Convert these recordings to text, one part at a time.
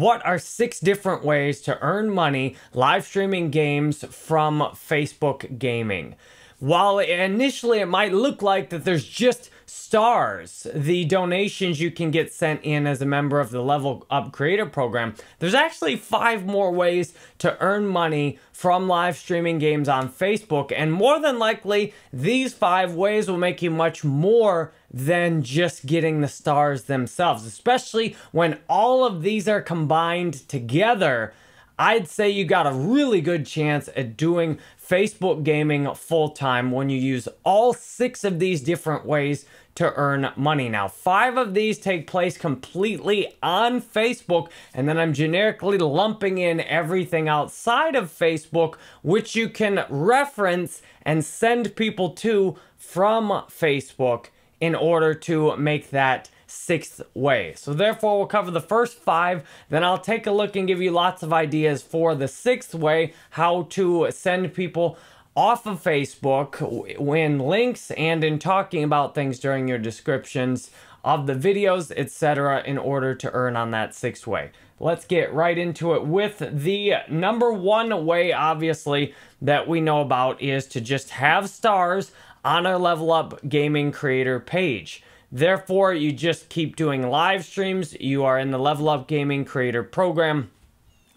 what are 6 different ways to earn money live streaming games from Facebook gaming? While initially it might look like that there's just stars, the donations you can get sent in as a member of the Level Up Creator Program, there's actually 5 more ways to earn money from live streaming games on Facebook, and more than likely, these 5 ways will make you much more than just getting the stars themselves, especially when all of these are combined together. I'd say you got a really good chance at doing Facebook gaming full-time when you use all 6 of these different ways to earn money. Now, 5 of these take place completely on Facebook, and then I'm generically lumping in everything outside of Facebook, which you can reference and send people to from Facebook in order to make that 6th way. So therefore, we'll cover the first 5, then I'll take a look and give you lots of ideas for the 6th way, how to send people off of Facebook in links and in talking about things during your descriptions of the videos, etc., in order to earn on that 6th way. Let's get right into it with the number 1 way, obviously, that we know about is to just have stars on our Level Up Gaming Creator page. Therefore, you just keep doing live streams. You are in the Level Up Gaming Creator Program.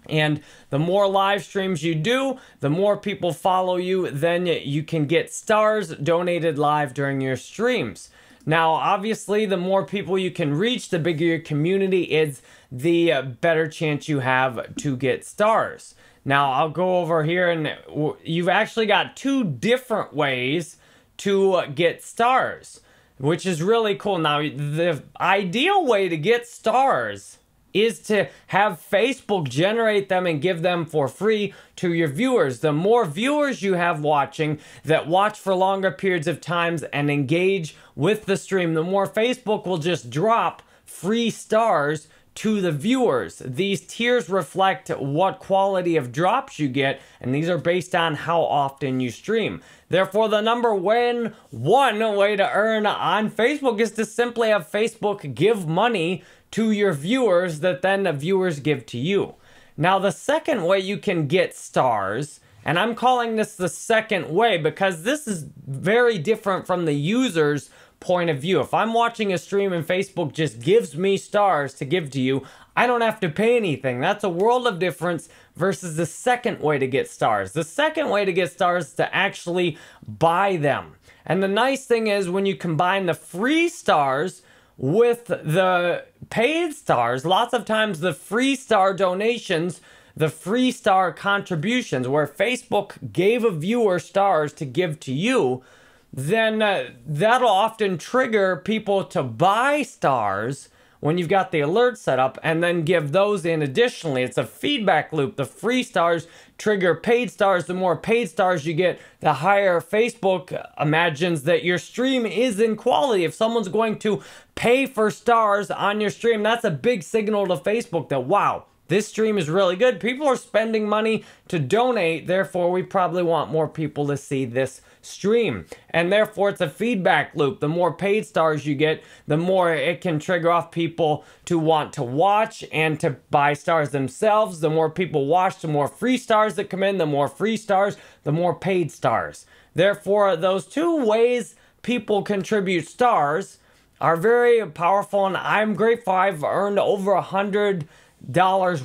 And the more live streams you do, the more people follow you, then you can get stars donated live during your streams. Now, obviously, the more people you can reach, the bigger your community is, the better chance you have to get stars. Now, I'll go over here, and you've actually got 2 different ways to get stars, which is really cool. Now, the ideal way to get stars is to have Facebook generate them and give them for free to your viewers. The more viewers you have watching that watch for longer periods of times and engage with the stream, the more Facebook will just drop free stars to the viewers. These tiers reflect what quality of drops you get, and these are based on how often you stream. Therefore, the number 1 way to earn on Facebook is to simply have Facebook give money to your viewers that then the viewers give to you. Now, the second way you can get stars, and I'm calling this the 2nd way because this is very different from the user's point of view. If I'm watching a stream and Facebook just gives me stars to give to you, I don't have to pay anything. That's a world of difference versus the 2nd way to get stars. The 2nd way to get stars is to actually buy them. And the nice thing is when you combine the free stars with the paid stars, lots of times the free star donations, the free star contributions, where Facebook gave a viewer stars to give to you, then that'll often trigger people to buy stars when you've got the alert set up and then give those in additionally. It's a feedback loop. The free stars trigger paid stars. The more paid stars you get, the higher Facebook imagines that your stream is in quality. If someone's going to pay for stars on your stream, that's a big signal to Facebook that, wow, this stream is really good. People are spending money to donate. Therefore, we probably want more people to see this stream. And therefore, it's a feedback loop. The more paid stars you get, the more it can trigger off people to want to watch and to buy stars themselves. The more people watch, the more free stars that come in. The more free stars, the more paid stars. Therefore, those 2 ways people contribute stars are very powerful, and I'm grateful. I've earned over $100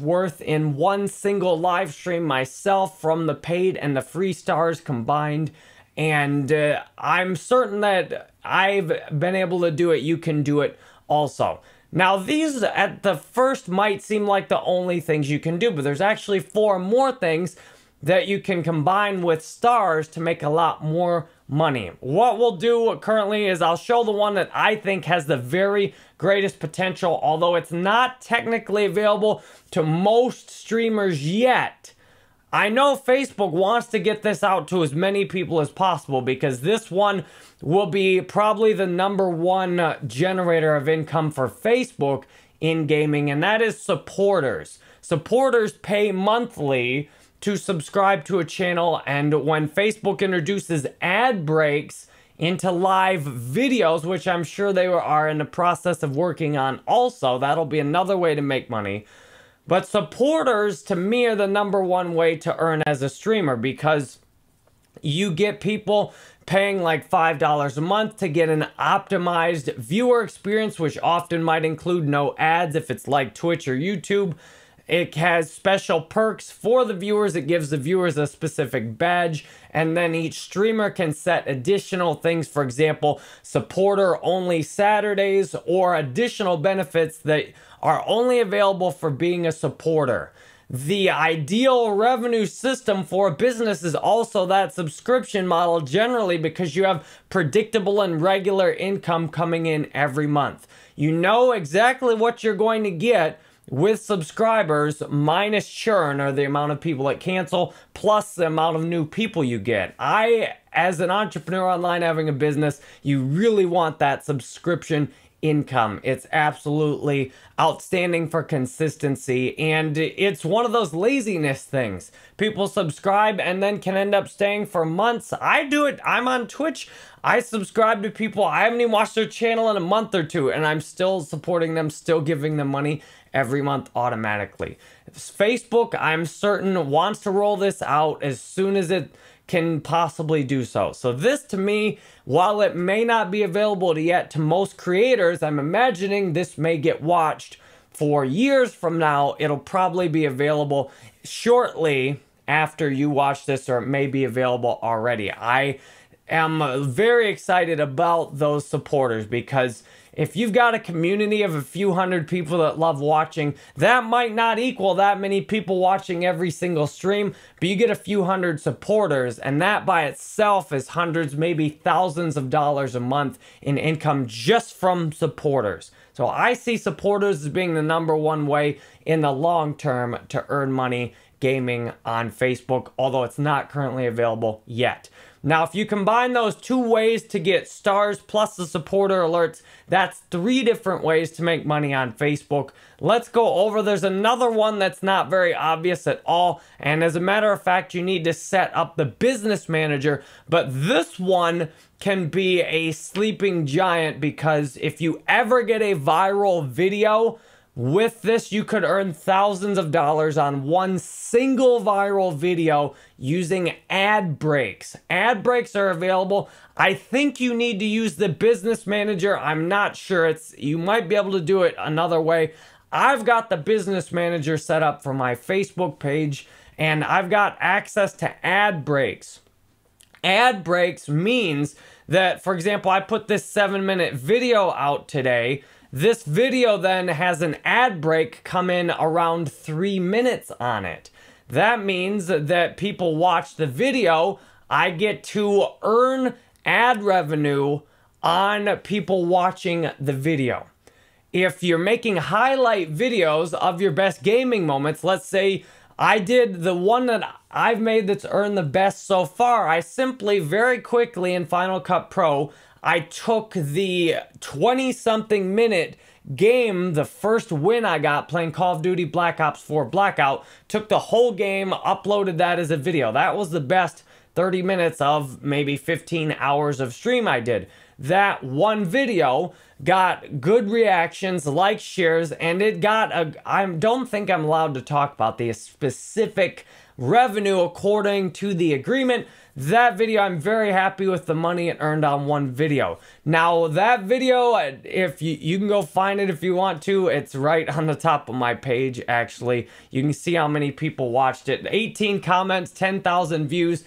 worth in one single live stream myself from the paid and the free stars combined, and I'm certain that I've been able to do it. You can do it also. Now, these at the first might seem like the only things you can do, but there's actually 4 more things that you can combine with stars to make a lot more money. What we'll do currently is I'll show the one that I think has the very greatest potential, although it's not technically available to most streamers yet. I know Facebook wants to get this out to as many people as possible because this one will be probably the number 1 generator of income for Facebook in gaming, and that is supporters. Supporters pay monthly to subscribe to a channel, and when Facebook introduces ad breaks into live videos, which I'm sure they are in the process of working on also, that'll be another way to make money. But supporters, to me, are the number one way to earn as a streamer, because you get people paying like $5 a month to get an optimized viewer experience, which often might include no ads if it's like Twitch or YouTube. It has special perks for the viewers. It gives the viewers a specific badge, and then each streamer can set additional things, for example, supporter only Saturdays, or additional benefits that are only available for being a supporter. The ideal revenue system for a business is also that subscription model generally, because you have predictable and regular income coming in every month. You know exactly what you're going to get with subscribers minus churn, or the amount of people that cancel, plus the amount of new people you get. As an entrepreneur online having a business, you really want that subscription income. It's absolutely outstanding for consistency, and it's one of those laziness things. People subscribe and then can end up staying for months. I do it. I'm on Twitch. I subscribe to people. I haven't even watched their channel in a month or two, and I'm still supporting them, still giving them money every month automatically. Facebook, I'm certain, wants to roll this out as soon as it can possibly do so. So this, to me, while it may not be available yet to most creators, I'm imagining this may get watched for years from now. It'll probably be available shortly after you watch this, or it may be available already. I am very excited about those supporters, because if you've got a community of a few hundred people that love watching, that might not equal that many people watching every single stream, but you get a few hundred supporters, and that by itself is hundreds, maybe thousands of dollars a month in income just from supporters. So I see supporters as being the number one way in the long term to earn money gaming on Facebook, although it's not currently available yet. Now, if you combine those two ways to get stars plus the supporter alerts, that's 3 different ways to make money on Facebook. Let's go over. There's another one that's not very obvious at all, and as a matter of fact, you need to set up the business manager, but this one can be a sleeping giant, because if you ever get a viral video, with this, you could earn thousands of dollars on one single viral video using ad breaks. Ad breaks are available. I think you need to use the business manager. I'm not sure. You might be able to do it another way. I've got the business manager set up for my Facebook page, and I've got access to ad breaks. Ad breaks means that, for example, I put this 7-minute video out today. This video then has an ad break come in around 3 minutes on it. That means that people watch the video. I get to earn ad revenue on people watching the video. If you're making highlight videos of your best gaming moments, let's say I did the one that I've made that's earned the best so far, I simply very quickly in Final Cut Pro, I took the 20-something minute game, the first win I got playing Call of Duty Black Ops 4 Blackout, took the whole game, uploaded that as a video. That was the best 30 minutes of maybe 15 hours of stream I did. That one video got good reactions, likes, shares, and it got I don't think I'm allowed to talk about the specific revenue according to the agreement. That video, I'm very happy with the money it earned on one video. Now, that video, if you can go find it if you want to. It's right on the top of my page, actually. You can see how many people watched it. 18 comments, 10,000 views.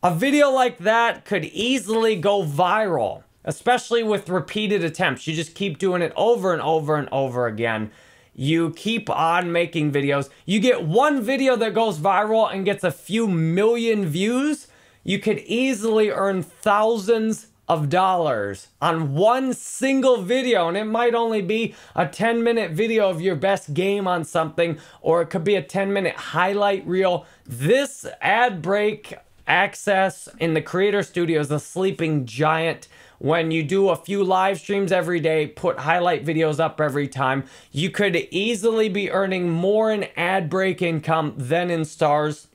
A video like that could easily go viral, especially with repeated attempts. You just keep doing it over and over and over again. You keep on making videos. You get one video that goes viral and gets a few million views. You could easily earn thousands of dollars on one single video, and it might only be a 10-minute video of your best game on something, or it could be a 10-minute highlight reel. This ad break access in the Creator Studio is a sleeping giant. When you do a few live streams every day, put highlight videos up every time, you could easily be earning more in ad break income than in stars.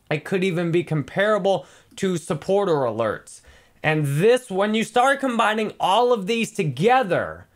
It could even be comparable to supporter alerts. And this, when you start combining all of these together,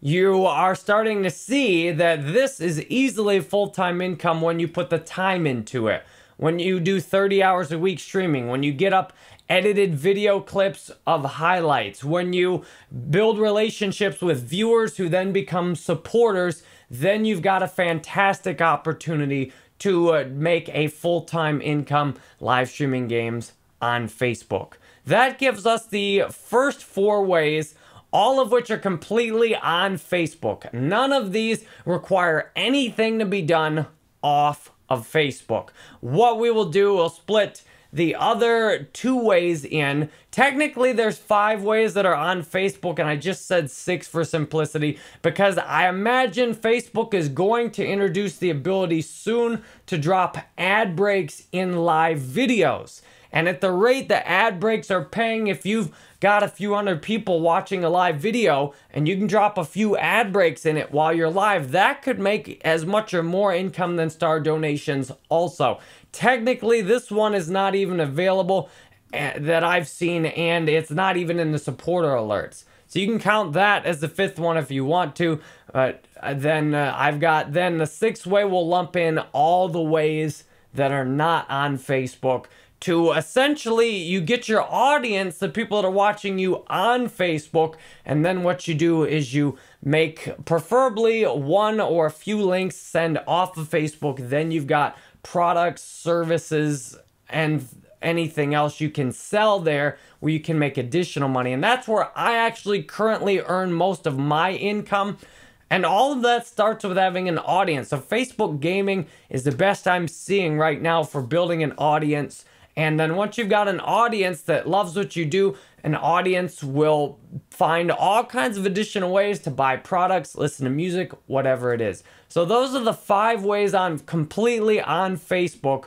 you are starting to see that this is easily full-time income when you put the time into it. When you do 30 hours a week streaming, when you get up edited video clips of highlights, when you build relationships with viewers who then become supporters, then you've got a fantastic opportunity to make a full-time income live streaming games on Facebook. That gives us the first 4 ways, all of which are completely on Facebook. None of these require anything to be done off of Facebook. What we will do, we'll split the other 2 ways in. Technically, there's 5 ways that are on Facebook, and I just said 6 for simplicity because I imagine Facebook is going to introduce the ability soon to drop ad breaks in live videos. And at the rate that ad breaks are paying, if you've got a few hundred people watching a live video and you can drop a few ad breaks in it while you're live, that could make as much or more income than star donations also. Technically, this one is not even available that I've seen, and it's not even in the supporter alerts. So you can count that as the 5th one if you want to. Then the 6th way will lump in all the ways that are not on Facebook to essentially you get your audience, the people that are watching you on Facebook, and then what you do is you make preferably 1 or a few links send off of Facebook. Then you've got products, services, and anything else you can sell there where you can make additional money. And that's where I actually currently earn most of my income. And all of that starts with having an audience. So Facebook gaming is the best I'm seeing right now for building an audience. And then once you've got an audience that loves what you do, an audience will find all kinds of additional ways to buy products, listen to music, whatever it is. So those are the 5 ways completely on Facebook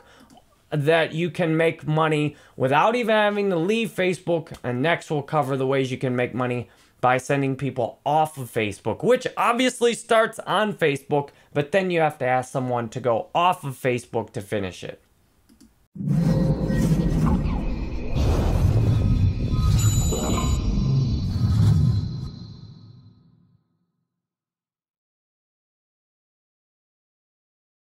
that you can make money without even having to leave Facebook. And next we'll cover the ways you can make money by sending people off of Facebook, which obviously starts on Facebook, but then you have to ask someone to go off of Facebook to finish it.